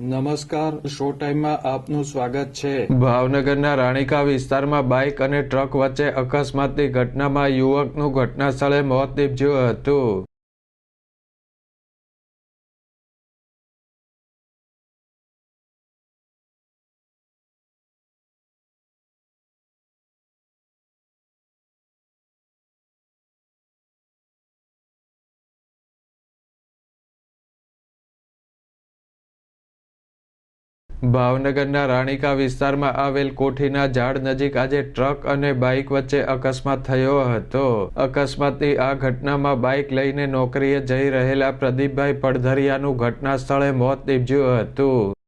નમસ્કાર, શો ટાઈમમાં આપનું સ્વાગત છે। ભાવનગરના રાણીકા વિસ્તારમાં બાઇક અને ટ્રક વચ્ચે અકસ્માતની ઘટનામાં યુવકનું ઘટનાસ્થળે મોત નીપજ્યું હતું। ભાવનગરના રાણીકા વિસ્તારમાં આવેલ કોઠીના ઝાડ નજીક આજે ટ્રક અને બાઇક વચ્ચે અકસ્માત થયો હતો। અકસ્માતની આ ઘટનામાં બાઇક લઈને નોકરીએ જઈ રહેલા પ્રદીપભાઈ પડધરિયાનું ઘટના સ્થળે મોત નીપજ્યું હતું।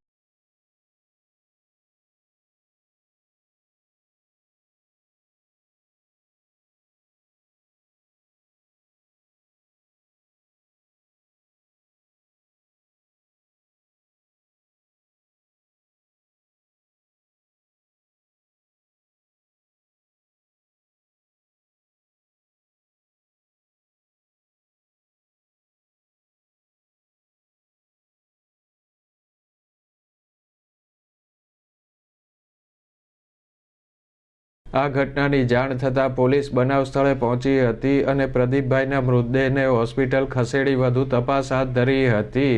આ ઘટનાની જાણ થતાં પોલીસ બનાવ સ્થળે પહોંચી હતી અને પ્રદીપભાઈના મૃતદેહને હોસ્પિટલ ખસેડી વધુ તપાસ હાથ ધરી હતી।